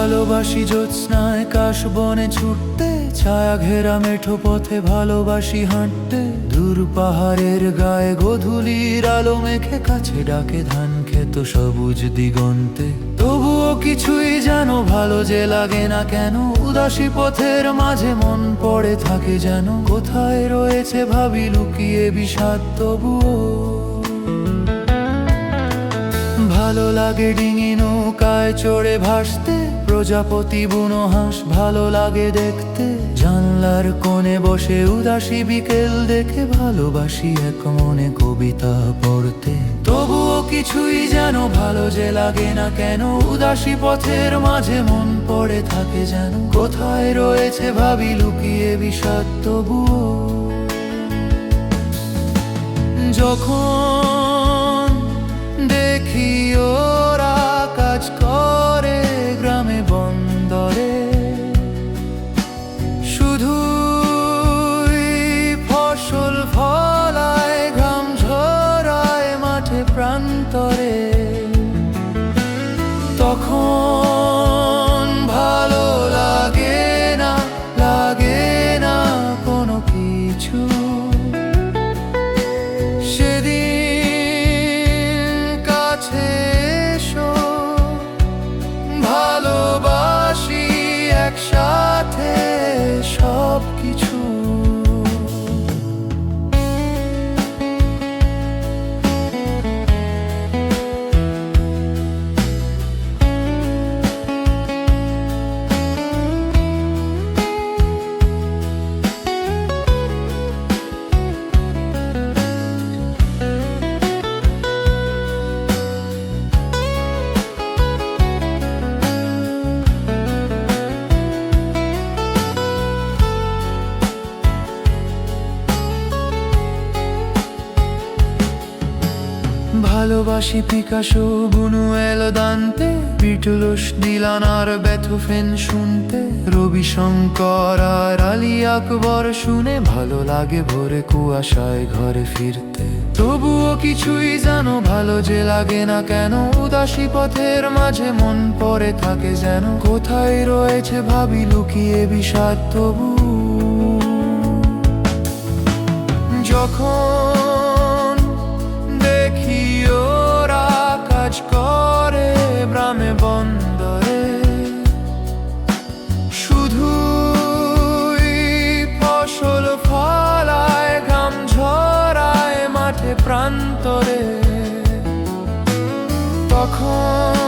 ভালোবাসি জ্যোৎস্নায় কাশ বনে ছুটতে, ছায়া ঘেরা মেঠো পথে ভালোবাসি হাঁটতে। দূর পাহাড়ের গায়ে গোধূলির আলো মেখে কাছে ডাকে ধান ক্ষেত সবুজ দিগন্তে। তবুও কিছুই যেন ভালো যে লাগে না কেন, উদাসী পথের মাঝে মন পড়ে থাকে যেন। কোথায় রয়েছে ভাবি লুকিয়ে বিষাদ তবুও। ভালো লাগে ডিঙি নৌকায় চড়ে ভাসতে, প্রজাপতি বুনো হাঁস ভালো লাগে দেখতে। জানলার কোণে বসে উদাসী বিকেল দেখে ভালোবাসি এক মনে কবিতা পড়তে। তবুও কিছুই যেন ভালো যে লাগে না কেন, উদাসী পথের মাঝে মন পড়ে থাকে যেন। কোথায় রয়েছে ভাবি লুকিয়ে বিষাদ তবুও। যখন দেখি ওরা কাজ করে গ্রামে বন্দরে, শুধুই ফসল ফলায় ঘাম ঝরায় মাঠে প্রান্তরে, তখন ভালো লাগে না, লাগে না কোনো কিছু। ভালোবাসি একসাথে সব কিছু। ভালোবাসি পিকাসো বুনুয়েল দান্তে, বিটলস ডিলান আর বেথোভেন শুনতে। রবি শঙ্কর আর আলী আকবর শুনে ভালো লাগে ভোরে কুয়াশায় ঘরে ফিরতে। তবুও কিছুই জানো ভালো যে লাগে না কেন, উদাসী পথের মাঝে মন পড়ে থাকে যেন। কোথায় রয়েছে ভাবি লুকিয়ে বিষাদ তবু। যখন দেখি ওরা কাজ করে গ্রামে বন্দরে, শুধুই ফসল ফলায় ঘাম ঝরায় মাঠে প্রান্তরে, তখন